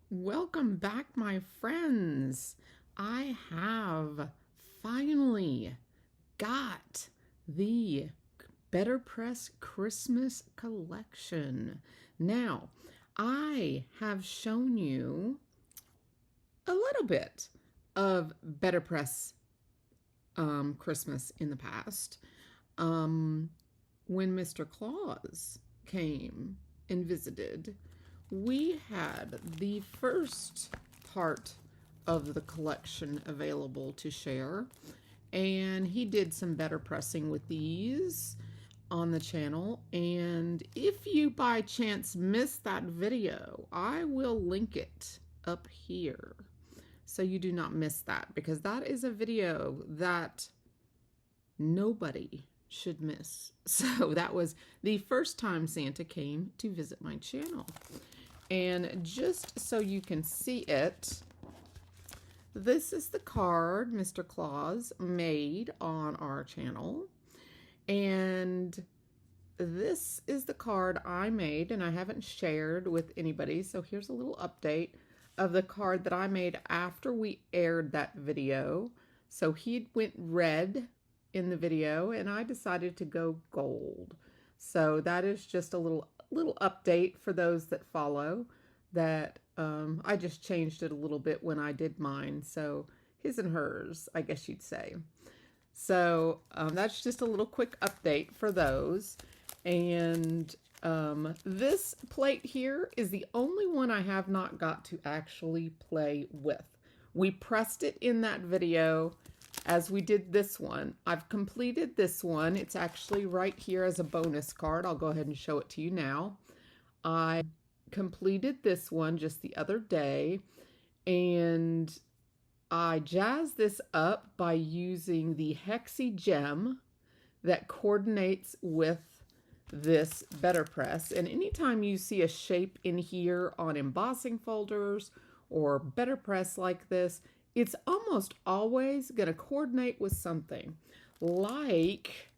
Welcome back, my friends. I have finally got the BetterPress Christmas collection. Now, I have shown you a little bit of BetterPress Christmas in the past. When Mr. Claus came and visited, we had the first part of the collection available to share, and he did some better pressing with these on the channel. And if you by chance missed that video, I will link it up here so you do not miss that, because that is a video that nobody should miss. So that was the first time Santa came to visit my channel. And just so you can see it, this is the card Mr. Claus made on our channel. And this is the card I made, and I haven't shared with anybody. So here's a little update of the card that I made after we aired that video. So he went red in the video, and I decided to go gold. So that is just a little update for those that follow, that I just changed it a little bit when I did mine. So his and hers, I guess you'd say. So that's just a little quick update for those. And this plate here is the only one I have not got to actually play with. We pressed it in that video as we did this one. I've completed this one. It's actually right here as a bonus card. I'll go ahead and show it to you now. I completed this one just the other day, and I jazzed this up by using the Hexi gem that coordinates with this BetterPress. And anytime you see a shape in here on embossing folders or BetterPress like this, it's almost always going to coordinate with something like,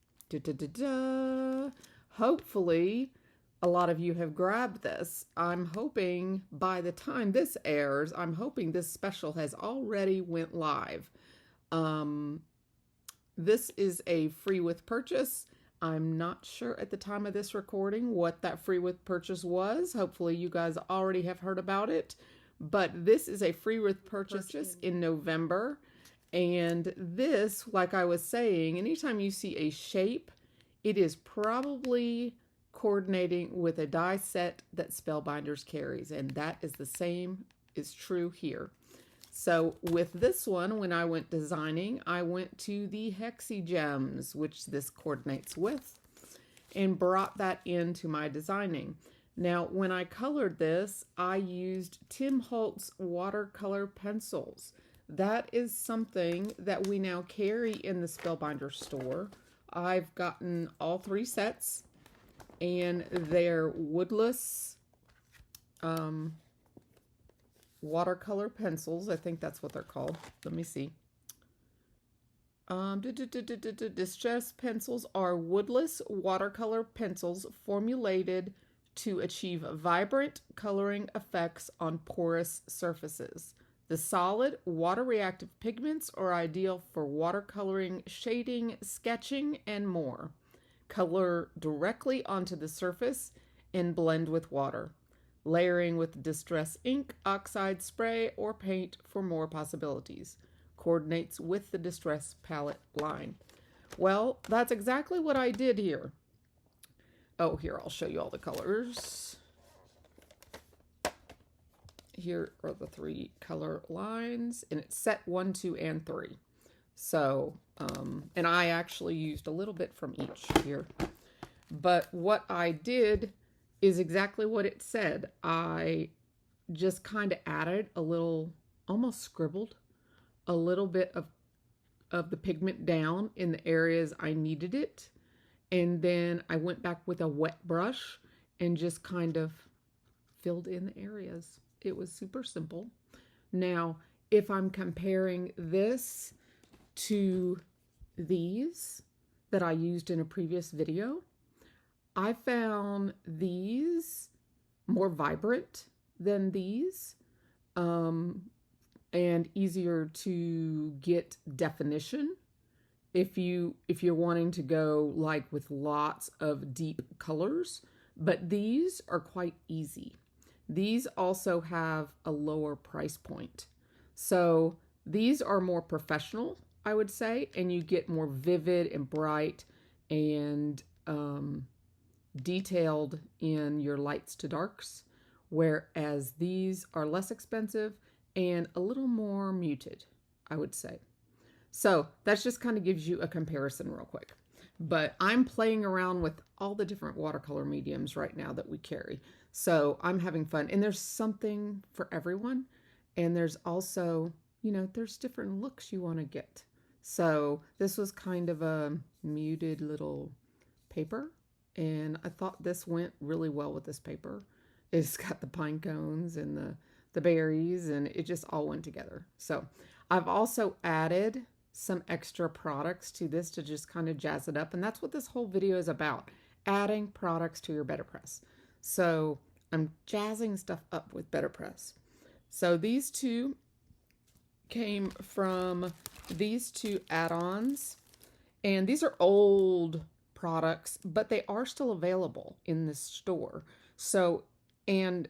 hopefully a lot of you have grabbed this. I'm hoping by the time this airs, I'm hoping this special has already went live. This is a free with purchase. I'm not sure at the time of this recording what that free with purchase was. Hopefully you guys already have heard about it. But this is a free with purchase in November. And this, like I was saying, anytime you see a shape, it is probably coordinating with a die set that Spellbinders carries. And that is the same is true here. So with this one, when I went designing, I went to the Hexi gems, which this coordinates with, and brought that into my designing. Now, when I colored this, I used Tim Holtz watercolor pencils. That is something that we now carry in the Spellbinder store. I've gotten all 3 sets, and they're woodless watercolor pencils. I think that's what they're called. Let me see. Distress pencils are woodless watercolor pencils formulated to achieve vibrant coloring effects on porous surfaces. The solid, water-reactive pigments are ideal for watercoloring, shading, sketching, and more. Color directly onto the surface and blend with water. Layering with distress ink, oxide spray, or paint for more possibilities. Coordinates with the distress palette line. Well, that's exactly what I did here. Oh, here, I'll show you all the colors. Here are the 3 color lines, and it's set 1, 2, and 3. So, and I actually used a little bit from each here. But what I did is exactly what it said. I just kind of added a little, almost scribbled a little bit of the pigment down in the areas I needed it. And then I went back with a wet brush and just kind of filled in the areas. It was super simple. Now, if I'm comparing this to these that I used in a previous video, I found these more vibrant than these. and easier to get definition if you're wanting to go like with lots of deep colors, but these are quite easy. These also have a lower price point. So these are more professional, I would say, and you get more vivid and bright and detailed in your lights to darks, whereas these are less expensive and a little more muted, I would say. So that just kind of gives you a comparison real quick. But I'm playing around with all the different watercolor mediums right now that we carry. So I'm having fun. And there's something for everyone. And there's also, you know, there's different looks you want to get. So this was kind of a muted little paper. And I thought this went really well with this paper. It's got the pine cones and the berries, and it just all went together. So I've also added some extra products to this to just kind of jazz it up. And that's what this whole video is about, adding products to your BetterPress. So I'm jazzing stuff up with BetterPress. So these two came from these two add-ons. And these are old products, but they are still available in the store. So, and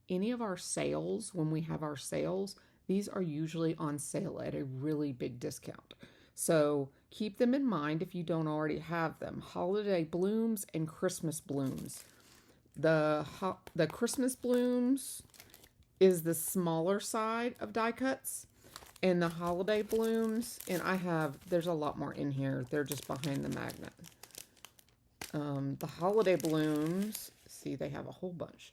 any of our sales, when we have our sales, these are usually on sale at a really big discount. So keep them in mind if you don't already have them. Holiday blooms and Christmas blooms. The Christmas blooms is the smaller side of die cuts. And the holiday blooms, and there's a lot more in here. They're just behind the magnet. The holiday blooms, see, they have a whole bunch.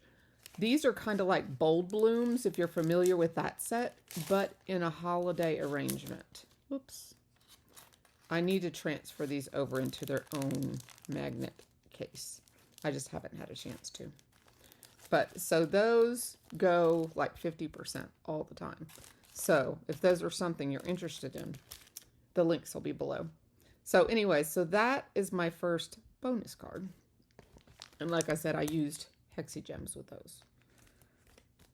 These are kind of like bold blooms, if you're familiar with that set, but in a holiday arrangement. Whoops. I need to transfer these over into their own magnet case. I just haven't had a chance to. But so those go like 50% all the time. So if those are something you're interested in, the links will be below. So anyway, so that is my first bonus card. And like I said, I used Hexagems with those.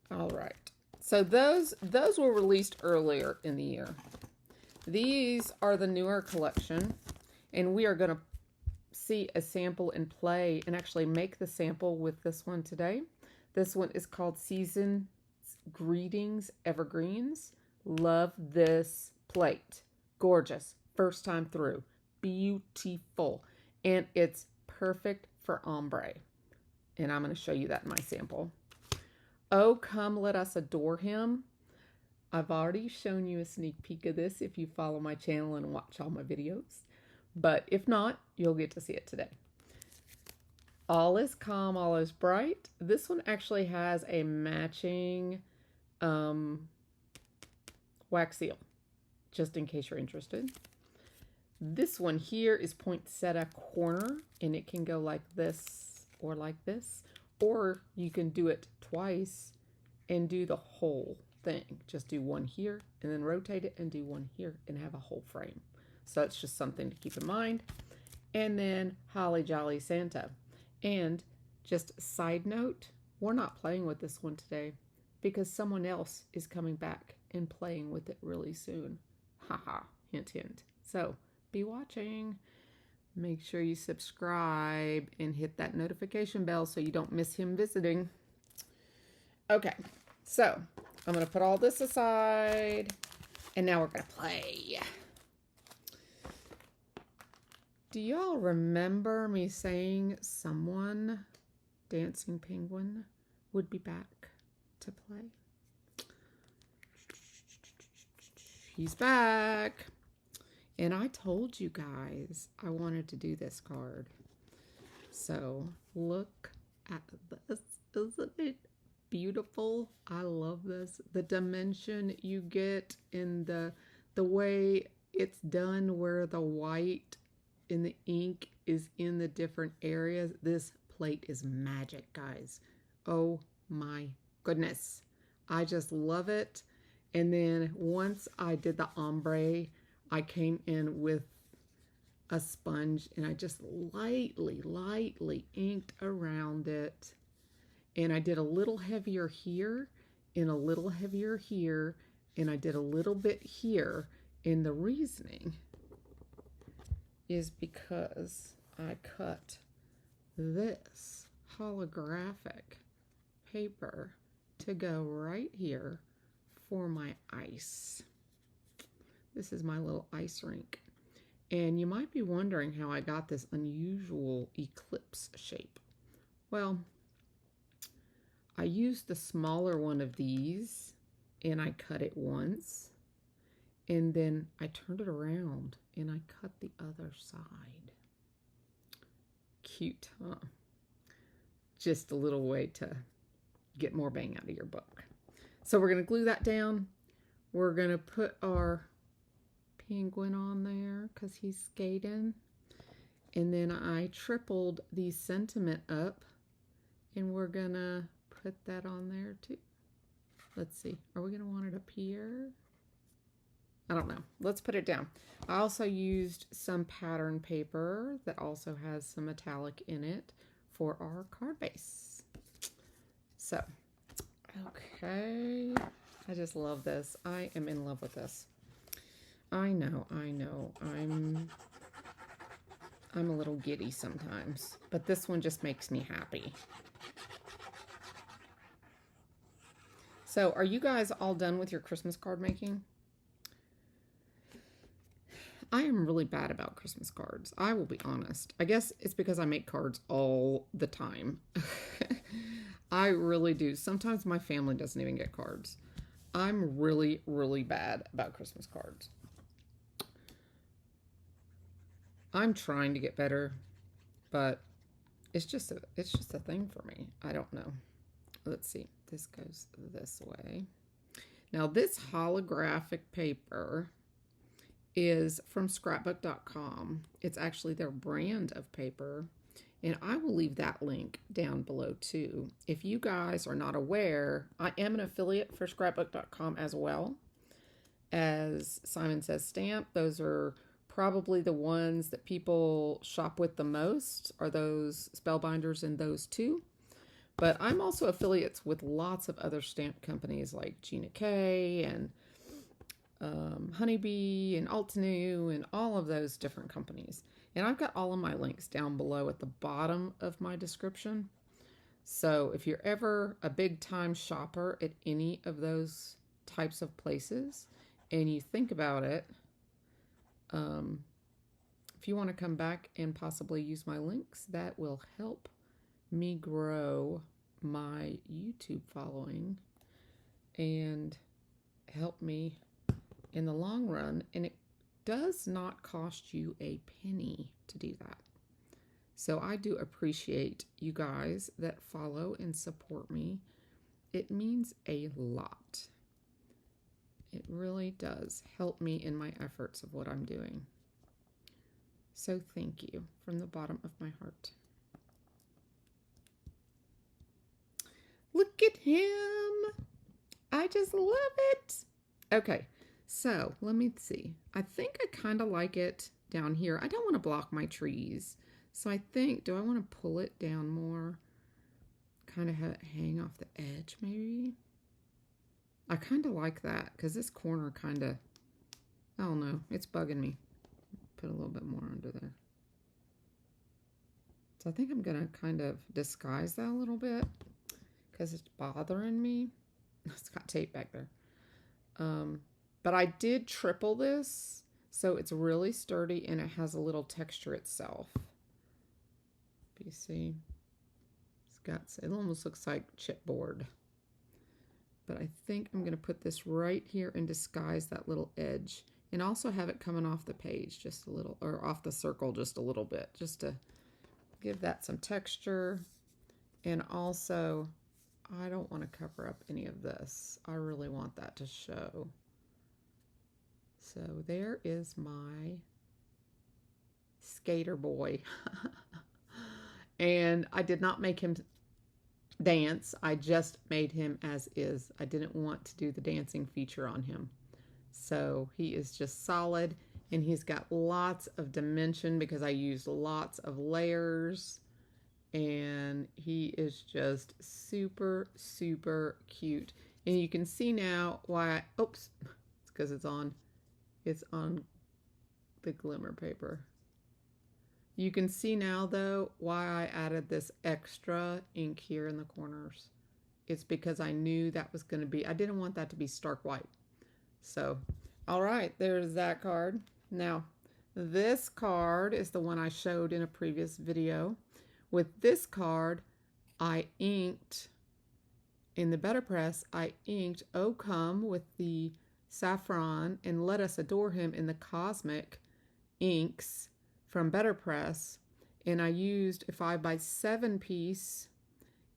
All right. So those were released earlier in the year. These are the newer collection, and we are going to see a sample and play and actually make the sample with this one today. This one is called Season Greetings Evergreens. Love this plate. Gorgeous. First time through. Beautiful. And it's perfect for ombre. And I'm going to show you that in my sample. Oh, come let us adore him. I've already shown you a sneak peek of this if you follow my channel and watch all my videos. But if not, you'll get to see it today. All is calm, all is bright. This one actually has a matching wax seal, just in case you're interested. This one here is poinsettia corner, and it can go like this or like this, or you can do it twice and do the whole thing. Just do one here and then rotate it and do one here and have a whole frame. So that's just something to keep in mind. And then Holly Jolly Santa. And just a side note, we're not playing with this one today because someone else is coming back and playing with it really soon. Haha, hint, hint. So be watching. Make sure you subscribe and hit that notification bell so you don't miss him visiting. Okay, so I'm going to put all this aside, and now we're going to play. Do y'all remember me saying someone, Dancing Penguin, would be back to play? He's back. And I told you guys I wanted to do this card. So look at this. Isn't it beautiful? I love this. The dimension you get in the way it's done, where the white in the ink is in the different areas. This plate is magic, guys. Oh my goodness. I just love it. And then once I did the ombre, I came in with a sponge and I just lightly inked around it. And I did a little heavier here in a little heavier here, and I did a little bit here. And the reasoning is because I cut this holographic paper to go right here for my ice. This is my little ice rink. And you might be wondering how I got this unusual eclipse shape. Well, I used the smaller one of these and I cut it once, and then I turned it around and I cut the other side. Cute, huh? Just a little way to get more bang out of your buck. So we're going to glue that down. We're going to put our penguin on there because he's skating. And then I tripled the sentiment up, and we're going to put that on there too. Let's see. Are we going to want it up here? I don't know. Let's put it down. I also used some pattern paper that also has some metallic in it for our card base. So, okay. I just love this. I am in love with this. I know. I'm a little giddy sometimes, but this one just makes me happy. So, are you guys all done with your Christmas card making? I am really bad about Christmas cards. I will be honest. I guess it's because I make cards all the time. I really do. Sometimes my family doesn't even get cards. I'm really, really bad about Christmas cards. I'm trying to get better, but it's just a thing for me. I don't know. Let's see. This goes this way. Now this holographic paper is from scrapbook.com. It's actually their brand of paper, and I will leave that link down below too. If you guys are not aware, I am an affiliate for scrapbook.com as well as Simon Says Stamp. Those are probably the ones that people shop with the most, are those Spellbinders and those two. But I'm also affiliates with lots of other stamp companies like Gina K and Honeybee and Altenew and all of those different companies. And I've got all of my links down below at the bottom of my description. So if you're ever a big time shopper at any of those types of places and you think about it, if you want to come back and possibly use my links, that will help me grow my YouTube following and help me in the long run. And it does not cost you a penny to do that. So I do appreciate you guys that follow and support me. It means a lot. It really does help me in my efforts of what I'm doing. So thank you from the bottom of my heart. Look at him. I just love it. Okay, so let me see. I think I kind of like it down here. I don't want to block my trees. So I think, do I want to pull it down more? Kind of hang off the edge maybe? I kind of like that because this corner kind of, I don't know, it's bugging me. Put a little bit more under there. So I think I'm going to kind of disguise that a little bit because it's bothering me. It's got tape back there. But I did triple this, so it's really sturdy and it has a little texture itself. You see, it almost looks like chipboard. But I think I'm going to put this right here and disguise that little edge, and also have it coming off the page just a little, or off the circle just a little bit, just to give that some texture. And also, I don't want to cover up any of this. I really want that to show. So there is my skater boy. And I did not make him dance. I just made him as is. I didn't want to do the dancing feature on him. So he is just solid, and he's got lots of dimension because I used lots of layers, and he is just super, super cute. And you can see now why oops, it's because it's on the glimmer paper. You can see now though why I added this extra ink here in the corners. It's because I knew that was going to be, I didn't want that to be stark white. So, all right, there's that card. Now, this card is the one I showed in a previous video. With this card, I inked, in the BetterPress, I inked "O Come" with the saffron and "Let Us Adore Him" in the Cosmic inks from BetterPress. And I used a 5x7 piece,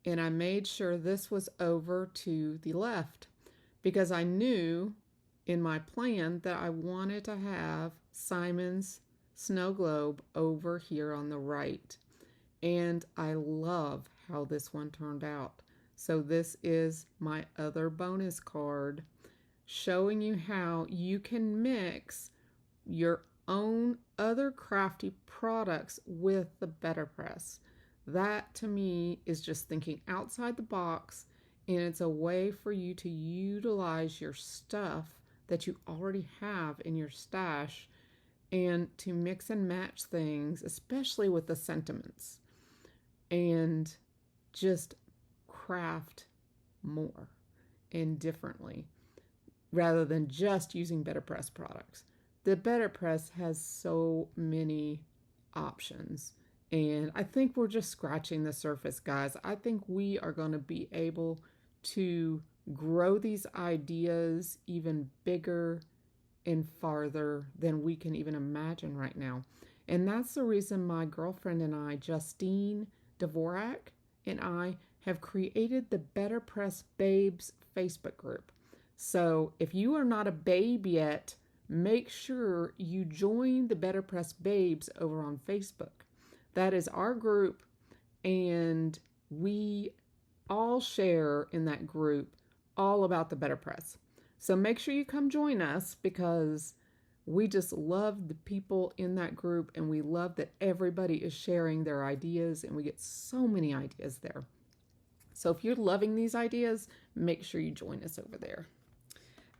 and I made sure this was over to the left because I knew in my plan that I wanted to have Simon's snow globe over here on the right. And I love how this one turned out. So this is my other bonus card showing you how you can mix your own other crafty products with the BetterPress. That to me is just thinking outside the box, and it's a way for you to utilize your stuff that you already have in your stash and to mix and match things, especially with the sentiments, and just craft more and differently rather than just using BetterPress products. The BetterPress has so many options, and I think we're just scratching the surface, guys. I think we are going to be able to grow these ideas even bigger and farther than we can even imagine right now. And that's the reason my girlfriend and I, Justine Dvorak, and I have created the BetterPress Babes Facebook group. So if you are not a babe yet, make sure you join the BetterPress Babes over on Facebook. That is our group, and we all share in that group all about the BetterPress. So make sure you come join us because we just love the people in that group, and we love that everybody is sharing their ideas, and we get so many ideas there. So if you're loving these ideas, make sure you join us over there.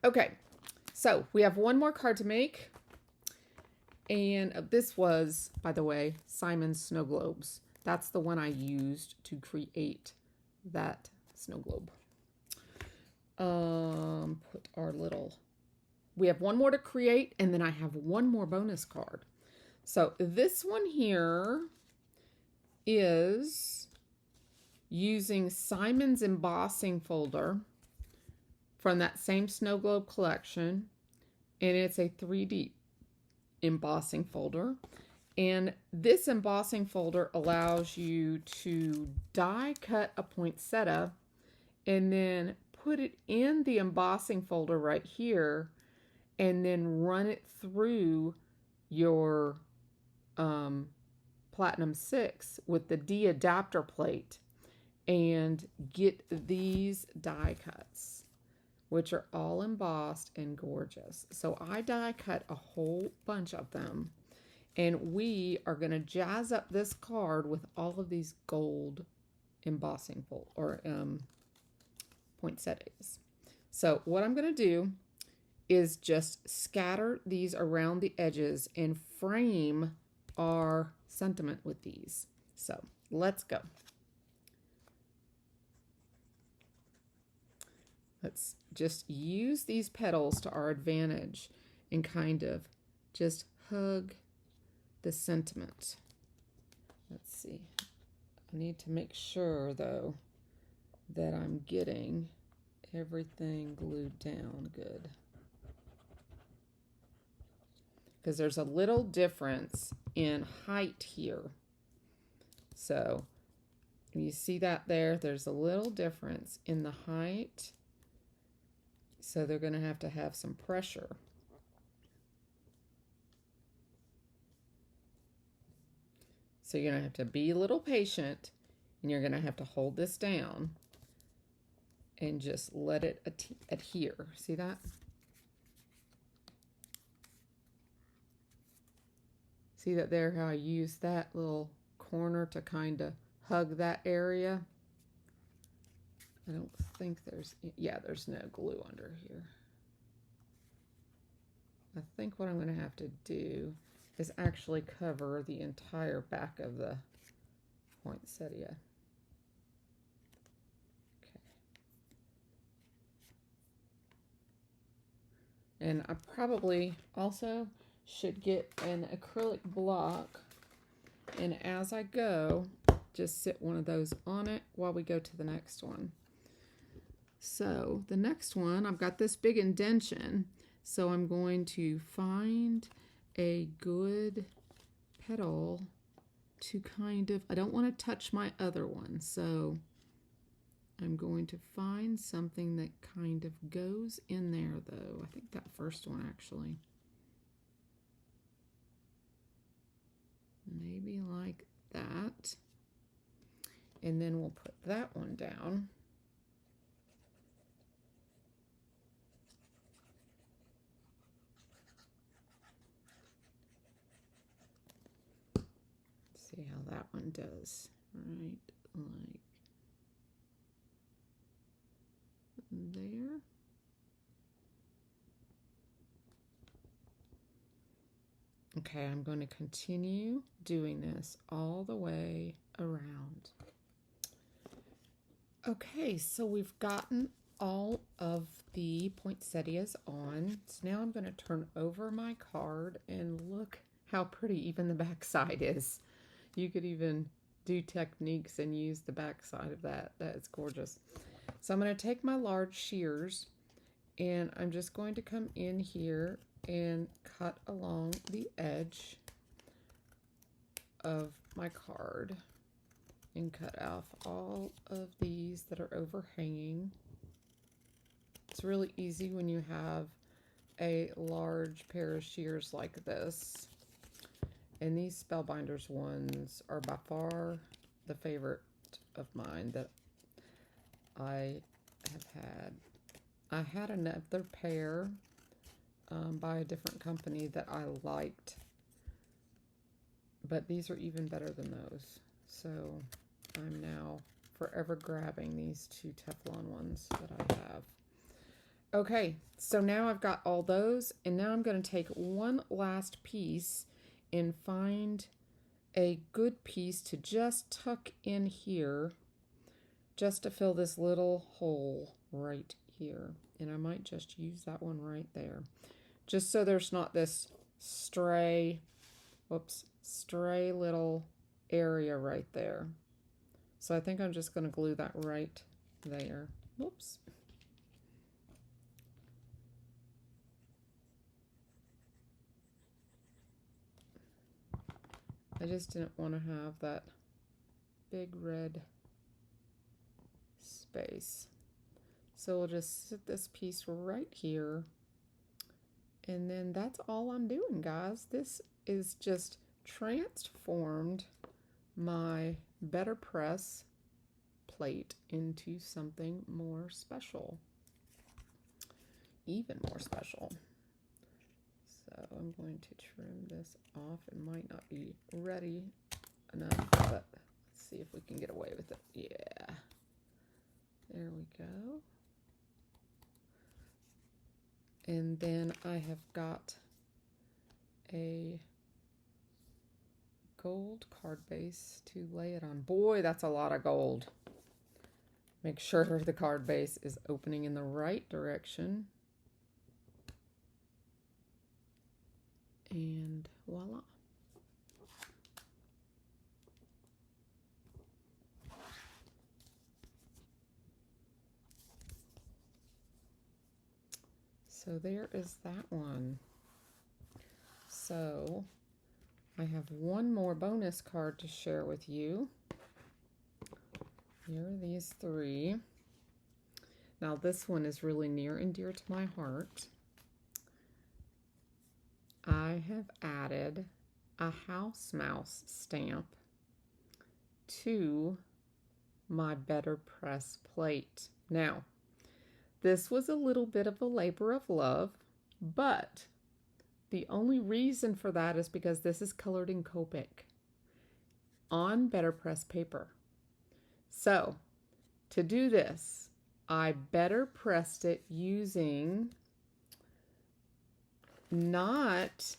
Okay, so we have one more card to make. And this was, by the way, Simon's snow globes. That's the one I used to create that snow globe. Put our little, we have one more to create, and then I have one more bonus card. So this one here is using Simon's embossing folder from that same snow globe collection, and it's a 3D embossing folder. And this embossing folder allows you to die cut a poinsettia and then put it in the embossing folder right here, and then run it through your Platinum 6 with the D adapter plate and get these die cuts, which are all embossed and gorgeous. So I die cut a whole bunch of them, and we are going to jazz up this card with all of these gold embossing poinsettias. So what I'm going to do is just scatter these around the edges and frame our sentiment with these. So let's go. Let's just use these petals to our advantage and kind of just hug the sentiment. Let's see. I need to make sure, though, that I'm getting everything glued down good. Because there's a little difference in height here. So you see that there? There's a little difference in the height. So they're going to have some pressure. So you're going to have to be a little patient, and you're going to have to hold this down and just let it adhere. See that? See that there, how I use that little corner to kind of hug that area? I don't think there's, yeah, there's no glue under here. I think what I'm going to have to do is actually cover the entire back of the poinsettia. Okay. And I probably also should get an acrylic block, and as I go, just sit one of those on it while we go to the next one. So the next one, I've got this big indention, so I'm going to find a good petal to kind of, I don't want to touch my other one, so I'm going to find something that kind of goes in there though. I think that first one actually. Maybe like that. And then we'll put that one down. See how that one does. Right, like there. Okay, I'm going to continue doing this all the way around. Okay, so we've gotten all of the poinsettias on. So now I'm going to turn over my card and look how pretty even the back side is. You could even do techniques and use the back side of that. That is gorgeous. So I'm going to take my large shears and I'm just going to come in here and cut along the edge of my card and cut off all of these that are overhanging. It's really easy when you have a large pair of shears like this. And these Spellbinders ones are by far the favorite of mine that I have had. I had another pair by a different company that I liked, but these are even better than those. So I'm now forever grabbing these two Teflon ones that I have. Okay, so now I've got all those, and now I'm going to take one last piece and find a good piece to just tuck in here, just to fill this little hole right here. And I might just use that one right there, just so there's not this stray little area right there. So I think I'm just going to glue that right there. Whoops. I just didn't want to have that big red space. So we'll just sit this piece right here. And then that's all I'm doing, guys. This is just transformed my BetterPress plate into something more special. Even more special. So I'm going to trim this off. It might not be ready enough, but let's see if we can get away with it. Yeah. There we go. And then I have got a gold card base to lay it on. Boy, that's a lot of gold. Make sure the card base is opening in the right direction. And voila. So there is that one. So I have one more bonus card to share with you. Here are these three. Now this one is really near and dear to my heart. I have added a house mouse stamp to my BetterPress plate. Now, this was a little bit of a labor of love, but the only reason for that is because this is colored in Copic on BetterPress paper. So, to do this, I better pressed it using not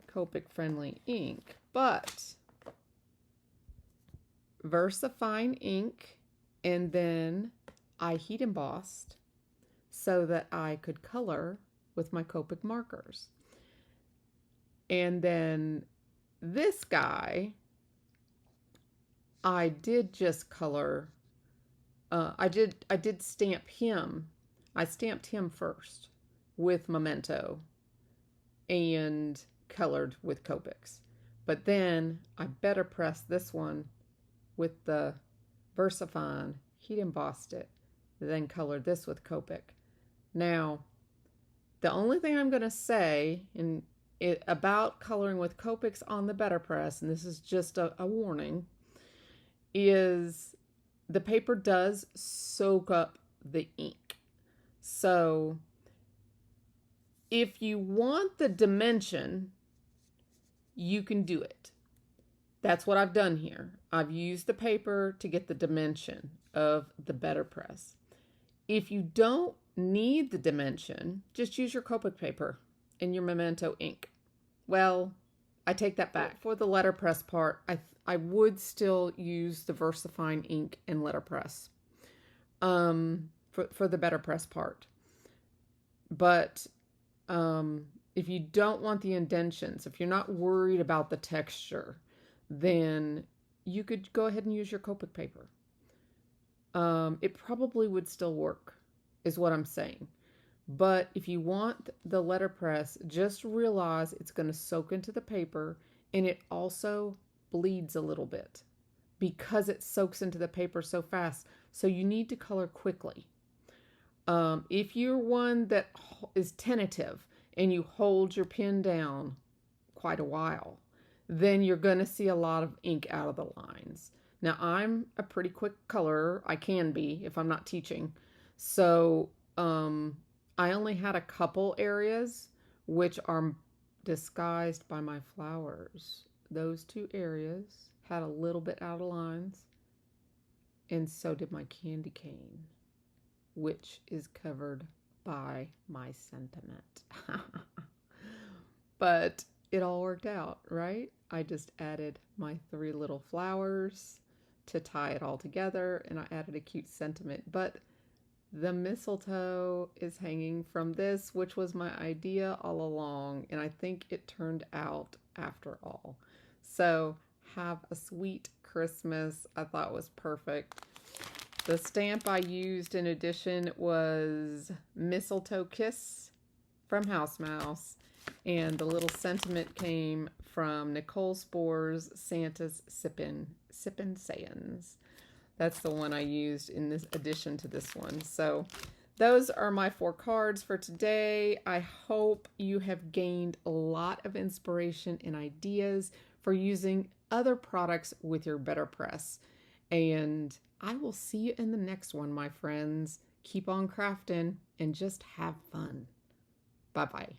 Copic friendly ink, but VersaFine ink, and then I heat embossed so that I could color with my Copic markers. And then this guy, I did just color. I did stamp him. I stamped him first with Memento and colored with Copics. But then I better press this one with the VersaFine, heat embossed it, then colored this with Copic. Now, the only thing I'm going to say about coloring with Copics on the BetterPress, and this is just a warning, is the paper does soak up the ink. So if you want the dimension, you can do it. That's what I've done here. I've used the paper to get the dimension of the BetterPress. If you don't need the dimension, just use your Copic paper and your Memento ink. Well, I take that back. For the letterpress part, I would still use the VersaFine ink and letterpress for the BetterPress part. But if you don't want the indentions, if you're not worried about the texture, then you could go ahead and use your Copic paper. It probably would still work, is what I'm saying. But if you want the letterpress, just realize it's going to soak into the paper, and it also bleeds a little bit because it soaks into the paper so fast. So you need to color quickly. If you're one that is tentative and you hold your pen down quite a while, then you're going to see a lot of ink out of the lines. Now, I'm a pretty quick colorer. I can be if I'm not teaching. So I only had a couple areas which are disguised by my flowers. Those two areas had a little bit out of lines, and so did my candy cane, which is covered by my sentiment. But it all worked out, right? I just added my 3 little flowers to tie it all together, and I added a cute sentiment. But the mistletoe is hanging from this, which was my idea all along, and I think it turned out after all. So have a sweet Christmas. I thought it was perfect. The stamp I used in addition was Mistletoe Kiss from House Mouse, and the little sentiment came from Nicole Spore's Santa's Sippin' Sayins. That's the one I used in this addition to this one. So those are my 4 cards for today. I hope you have gained a lot of inspiration and ideas for using other products with your BetterPress. And I will see you in the next one, my friends. Keep on crafting and just have fun. Bye-bye.